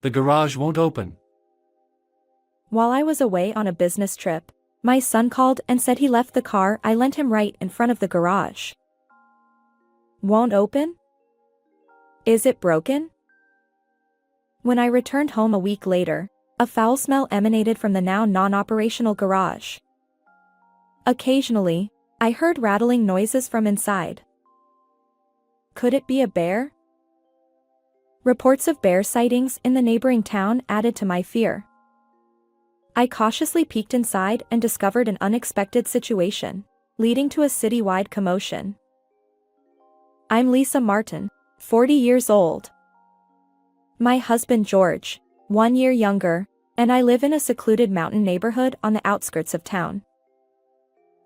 The garage won't open. While I was away on a business trip, my son called and said he left the car I lent him right in front of the garage. Won't open? Is it broken? When I returned home a week later, a foul smell emanated from the now non-operational garage. Occasionally, I heard rattling noises from inside. Could it be a bear? Reports of bear sightings in the neighboring town added to my fear. I cautiously peeked inside and discovered an unexpected situation, leading to a citywide commotion. I'm Lisa Martin, 40 years old. My husband George, 1 year younger, and I live in a secluded mountain neighborhood on the outskirts of town.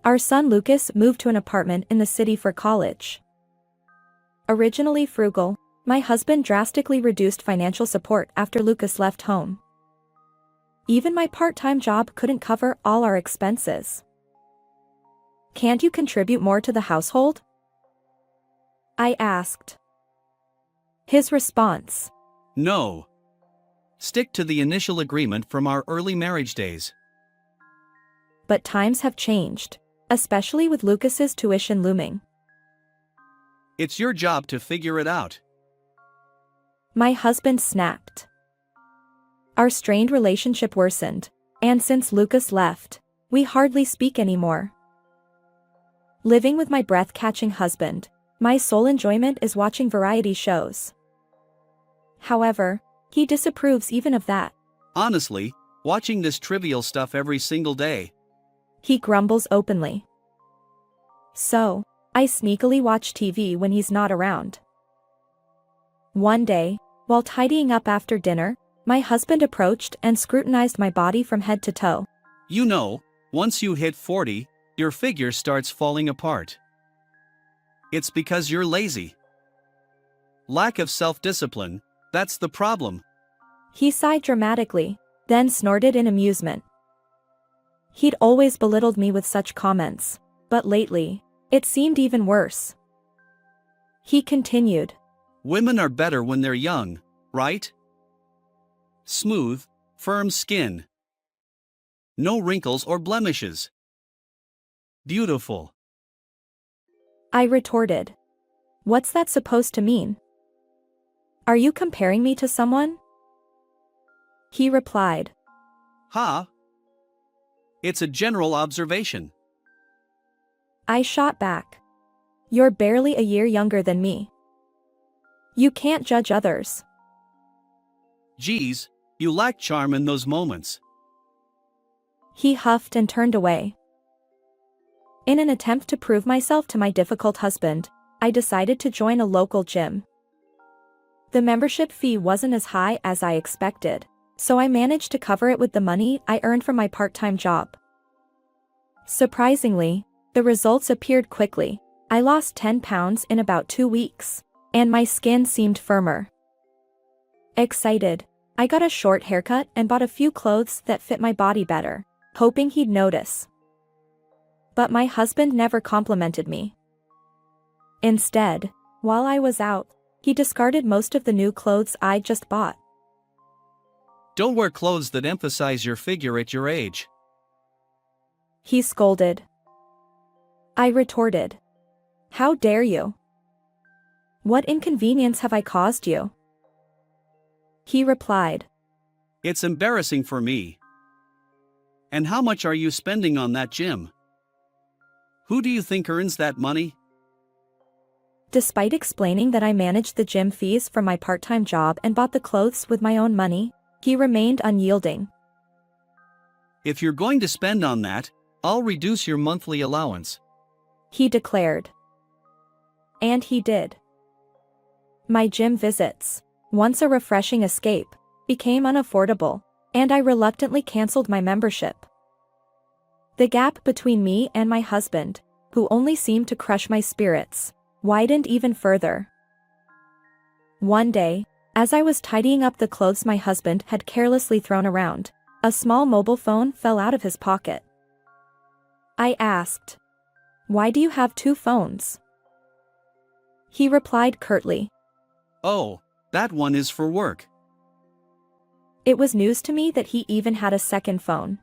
Our son Lucas moved to an apartment in the city for college. Originally frugal, my husband drastically reduced financial support after Lucas left home. Even my part-time job couldn't cover all our expenses. Can't you contribute more to the household? I asked. His response: No. Stick to the initial agreement from our early marriage days. But times have changed, especially with Lucas's tuition looming. It's your job to figure it out. My husband snapped. Our strained relationship worsened, and since Lucas left, we hardly speak anymore. Living with my breath-catching husband, my sole enjoyment is watching variety shows. However, he disapproves even of that. Honestly, watching this trivial stuff every single day. He grumbles openly. So, I sneakily watch TV when he's not around. One day, while tidying up after dinner, my husband approached and scrutinized my body from head to toe. You know, once you hit 40, your figure starts falling apart. It's because you're lazy. Lack of self-discipline, that's the problem. He sighed dramatically, then snorted in amusement. He'd always belittled me with such comments, but lately, it seemed even worse. He continued. Women are better when they're young, right? Smooth, firm skin. No wrinkles or blemishes. Beautiful. I retorted. What's that supposed to mean? Are you comparing me to someone? He replied. Ha! It's a general observation. I shot back. You're barely a year younger than me. You can't judge others. Geez, you lack charm in those moments. He huffed and turned away. In an attempt to prove myself to my difficult husband, I decided to join a local gym. The membership fee wasn't as high as I expected, so I managed to cover it with the money I earned from my part-time job. Surprisingly, the results appeared quickly. I lost 10 pounds in about 2 weeks, and my skin seemed firmer. Excited, I got a short haircut and bought a few clothes that fit my body better, hoping he'd notice. But my husband never complimented me. Instead, while I was out, he discarded most of the new clothes I'd just bought. Don't wear clothes that emphasize your figure at your age. He scolded. I retorted. How dare you? What inconvenience have I caused you? He replied. It's embarrassing for me. And how much are you spending on that gym? Who do you think earns that money? Despite explaining that I managed the gym fees from my part-time job and bought the clothes with my own money, he remained unyielding. If you're going to spend on that, I'll reduce your monthly allowance, he declared. And he did. My gym visits, once a refreshing escape, became unaffordable, and I reluctantly canceled my membership. The gap between me and my husband, who only seemed to crush my spirits, widened even further. One day, as I was tidying up the clothes my husband had carelessly thrown around, a small mobile phone fell out of his pocket. I asked, "Why do you have 2 phones?" He replied curtly, Oh, that one is for work. It was news to me that he even had a second phone.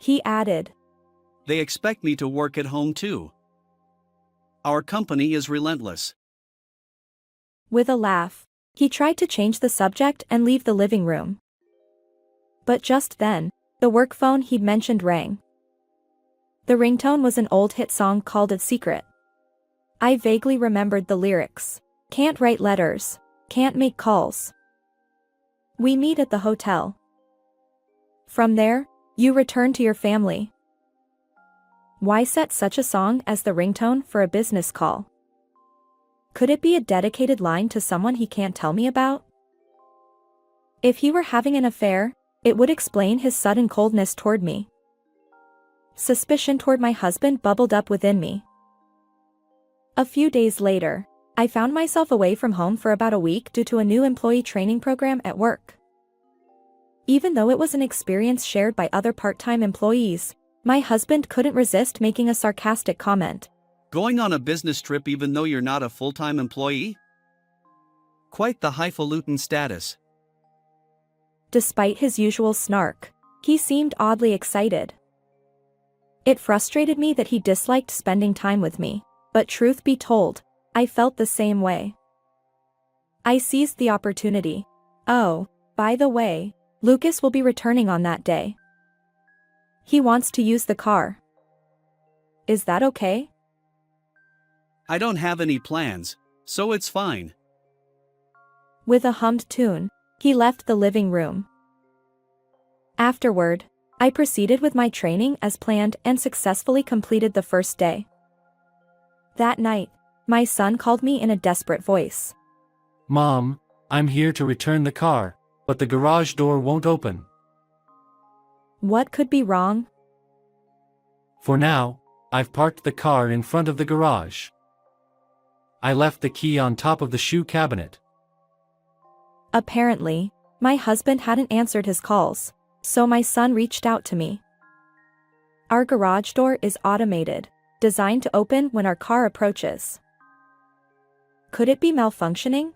He added, They expect me to work at home too. Our company is relentless. With a laugh, he tried to change the subject and leave the living room. But just then, the work phone he'd mentioned rang. The ringtone was an old hit song called "A Secret." I vaguely remembered the lyrics. Can't write letters, can't make calls. We meet at the hotel. From there, you return to your family. Why set such a song as the ringtone for a business call? Could it be a dedicated line to someone he can't tell me about? If he were having an affair, it would explain his sudden coldness toward me. Suspicion toward my husband bubbled up within me. A few days later, I found myself away from home for about a week due to a new employee training program at work. Even though it was an experience shared by other part-time employees, my husband couldn't resist making a sarcastic comment. Going on a business trip even though you're not a full-time employee? Quite the highfalutin status. Despite his usual snark, he seemed oddly excited. It frustrated me that he disliked spending time with me, but truth be told, I felt the same way. I seized the opportunity. Oh, by the way, Lucas will be returning on that day. He wants to use the car. Is that okay? I don't have any plans, so it's fine. With a hummed tune, he left the living room. Afterward, I proceeded with my training as planned and successfully completed the first day. That night, my son called me in a desperate voice. Mom, I'm here to return the car, but the garage door won't open. What could be wrong? For now, I've parked the car in front of the garage. I left the key on top of the shoe cabinet. Apparently, my husband hadn't answered his calls, so my son reached out to me. Our garage door is automated, designed to open when our car approaches. Could it be malfunctioning?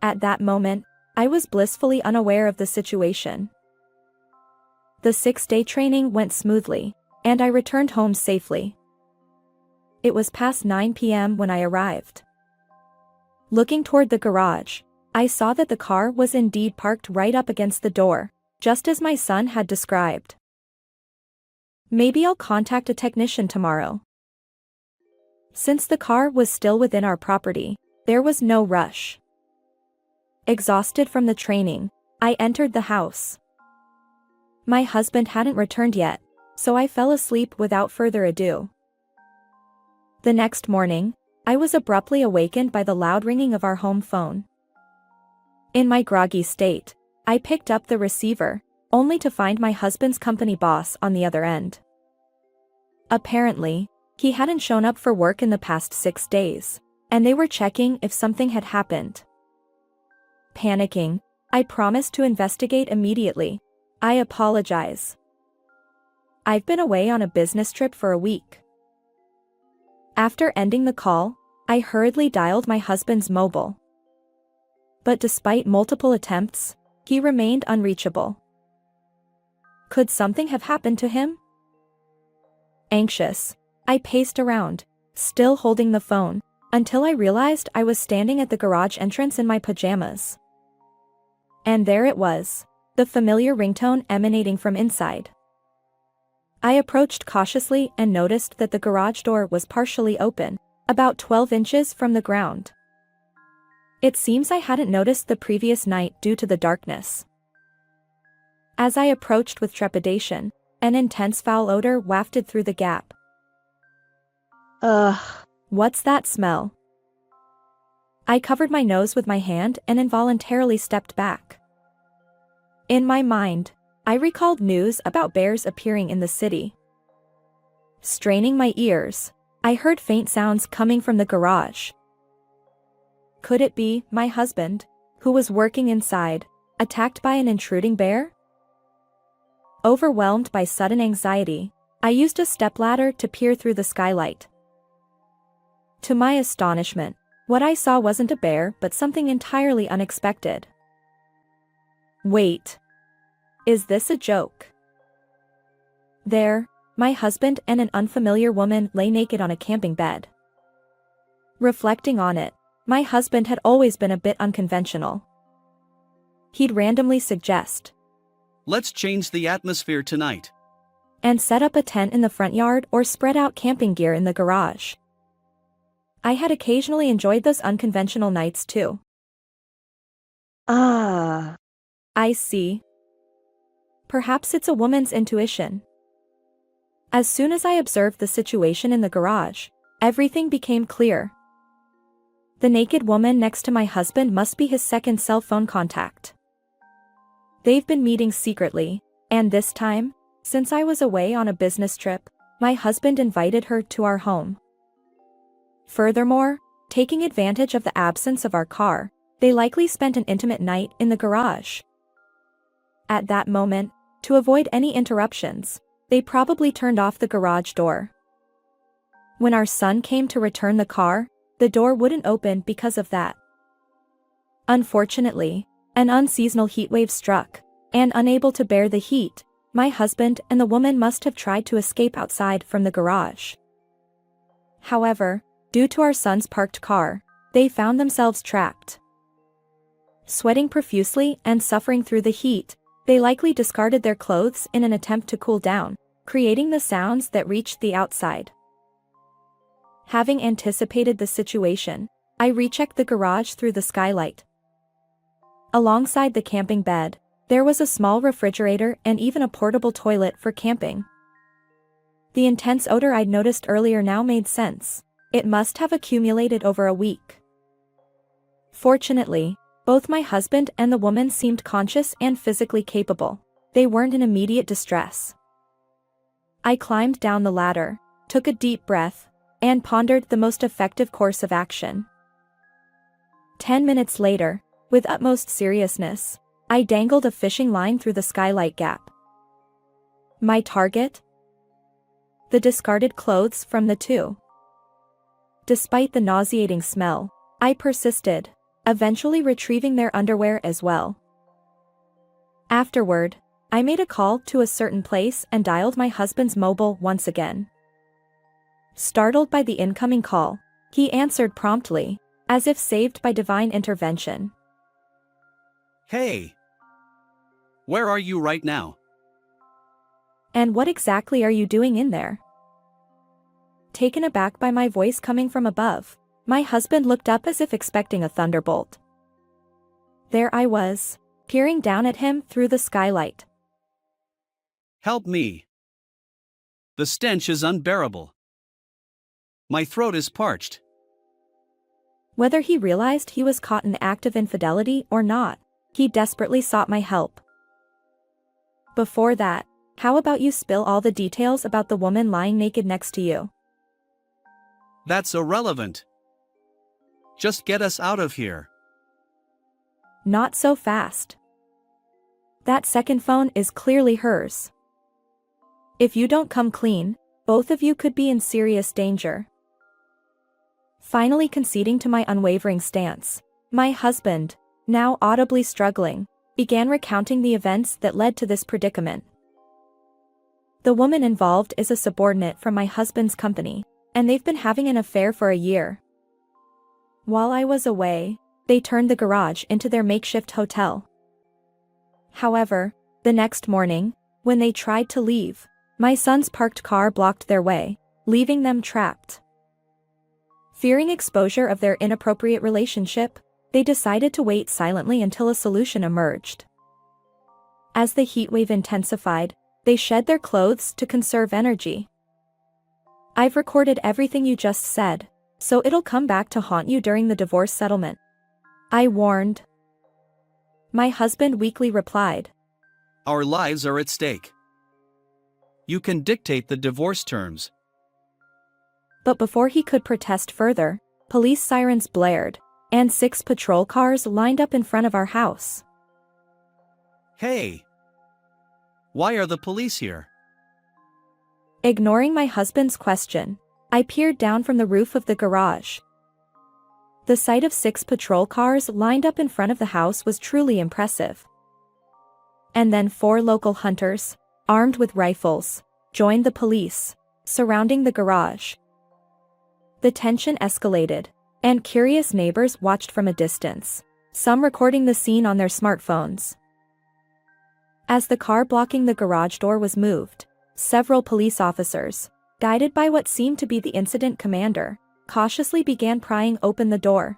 At that moment, I was blissfully unaware of the situation. The 6-day training went smoothly, and I returned home safely. It was past 9 p.m. when I arrived. Looking toward the garage, I saw that the car was indeed parked right up against the door, just as my son had described. Maybe I'll contact a technician tomorrow. Since the car was still within our property, there was no rush. Exhausted from the training, I entered the house. My husband hadn't returned yet, so I fell asleep without further ado. The next morning, I was abruptly awakened by the loud ringing of our home phone. In my groggy state, I picked up the receiver, only to find my husband's company boss on the other end. Apparently, he hadn't shown up for work in the past 6 days, and they were checking if something had happened. Panicking, I promised to investigate immediately. I apologize. I've been away on a business trip for a week. After ending the call, I hurriedly dialed my husband's mobile. But despite multiple attempts, he remained unreachable. Could something have happened to him? Anxious, I paced around, still holding the phone, until I realized I was standing at the garage entrance in my pajamas. And there it was, the familiar ringtone emanating from inside. I approached cautiously and noticed that the garage door was partially open, about 12 inches from the ground. It seems I hadn't noticed the previous night due to the darkness. As I approached with trepidation, an intense foul odor wafted through the gap. Ugh, what's that smell? I covered my nose with my hand and involuntarily stepped back. In my mind, I recalled news about bears appearing in the city. Straining my ears, I heard faint sounds coming from the garage. Could it be my husband, who was working inside, attacked by an intruding bear? Overwhelmed by sudden anxiety, I used a stepladder to peer through the skylight. To my astonishment, what I saw wasn't a bear but something entirely unexpected. Wait. Is this a joke? There, my husband and an unfamiliar woman lay naked on a camping bed. Reflecting on it, my husband had always been a bit unconventional. He'd randomly suggest, "Let's change the atmosphere tonight." and set up a tent in the front yard or spread out camping gear in the garage. I had occasionally enjoyed those unconventional nights too. Ah. I see. Perhaps it's a woman's intuition. As soon as I observed the situation in the garage, everything became clear. The naked woman next to my husband must be his second cell phone contact. They've been meeting secretly, and this time, since I was away on a business trip, my husband invited her to our home. Furthermore, taking advantage of the absence of our car, they likely spent an intimate night in the garage. At that moment, to avoid any interruptions, they probably turned off the garage door. When our son came to return the car, the door wouldn't open because of that. Unfortunately, an unseasonal heatwave struck, and unable to bear the heat, my husband and the woman must have tried to escape outside from the garage. However, due to our son's parked car, they found themselves trapped. Sweating profusely and suffering through the heat, they likely discarded their clothes in an attempt to cool down, creating the sounds that reached the outside. Having anticipated the situation, I rechecked the garage through the skylight. Alongside the camping bed, there was a small refrigerator and even a portable toilet for camping. The intense odor I'd noticed earlier now made sense. It must have accumulated over a week. Fortunately, both my husband and the woman seemed conscious and physically capable. They weren't in immediate distress. I climbed down the ladder, took a deep breath, and pondered the most effective course of action. 10 minutes later, with utmost seriousness, I dangled a fishing line through the skylight gap. My target? The discarded clothes from the two. Despite the nauseating smell, I persisted, eventually retrieving their underwear as well. Afterward, I made a call to a certain place and dialed my husband's mobile once again. Startled by the incoming call, he answered promptly, as if saved by divine intervention. "Hey! Where are you right now?" "And what exactly are you doing in there?" Taken aback by my voice coming from above, my husband looked up as if expecting a thunderbolt. There I was, peering down at him through the skylight. "Help me. The stench is unbearable. My throat is parched." Whether he realized he was caught in the act of infidelity or not, he desperately sought my help. Before that, how about you spill all the details about the woman lying naked next to you? "That's irrelevant. Just get us out of here." Not so fast. That second phone is clearly hers. If you don't come clean, both of you could be in serious danger. Finally conceding to my unwavering stance, my husband, now audibly struggling, began recounting the events that led to this predicament. The woman involved is a subordinate from my husband's company, and they've been having an affair for a year. While I was away, they turned the garage into their makeshift hotel. However, the next morning, when they tried to leave, my son's parked car blocked their way, leaving them trapped. Fearing exposure of their inappropriate relationship, they decided to wait silently until a solution emerged. As the heatwave intensified, they shed their clothes to conserve energy. I've recorded everything you just said, so it'll come back to haunt you during the divorce settlement, I warned. My husband weakly replied, "Our lives are at stake. You can dictate the divorce terms." But before he could protest further, police sirens blared, and 6 patrol cars lined up in front of our house. "Hey! Why are the police here?" Ignoring my husband's question, I peered down from the roof of the garage. The sight of 6 patrol cars lined up in front of the house was truly impressive. And then 4 local hunters, armed with rifles, joined the police, surrounding the garage. The tension escalated, and curious neighbors watched from a distance, some recording the scene on their smartphones. As the car blocking the garage door was moved, several police officers, guided by what seemed to be the incident commander, cautiously began prying open the door.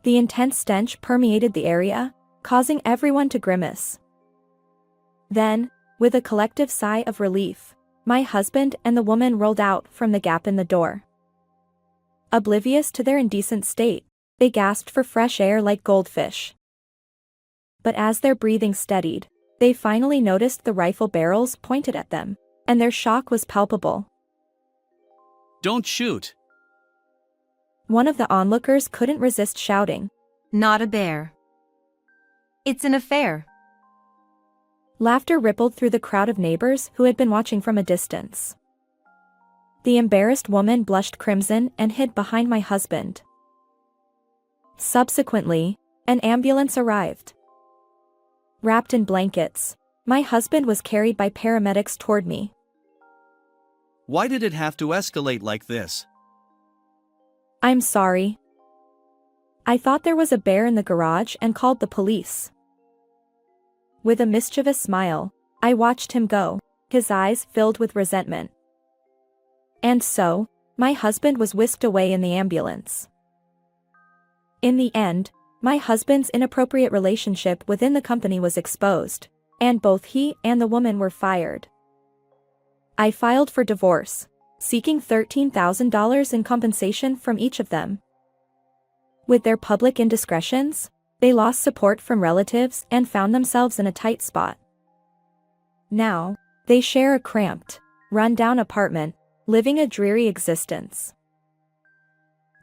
The intense stench permeated the area, causing everyone to grimace. Then, with a collective sigh of relief, my husband and the woman rolled out from the gap in the door. Oblivious to their indecent state, they gasped for fresh air like goldfish. But as their breathing steadied, they finally noticed the rifle barrels pointed at them, and their shock was palpable. Don't shoot. One of the onlookers couldn't resist shouting. Not a bear. It's an affair. Laughter rippled through the crowd of neighbors who had been watching from a distance. The embarrassed woman blushed crimson and hid behind my husband. Subsequently, an ambulance arrived. Wrapped in blankets, my husband was carried by paramedics toward me. Why did it have to escalate like this? I'm sorry. I thought there was a bear in the garage and called the police. With a mischievous smile, I watched him go, his eyes filled with resentment. And so, my husband was whisked away in the ambulance. In the end, my husband's inappropriate relationship within the company was exposed, and both he and the woman were fired. I filed for divorce, seeking $13,000 in compensation from each of them. With their public indiscretions, they lost support from relatives and found themselves in a tight spot. Now, they share a cramped, run-down apartment, living a dreary existence.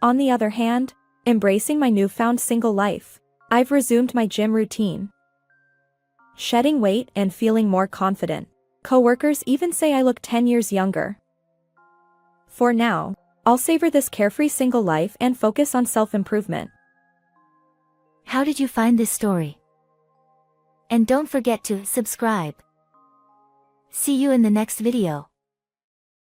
On the other hand, embracing my newfound single life, I've resumed my gym routine. Shedding weight and feeling more confident. Coworkers even say I look 10 years younger. For now, I'll savor this carefree single life and focus on self-improvement. How did you find this story? And don't forget to subscribe. See you in the next video.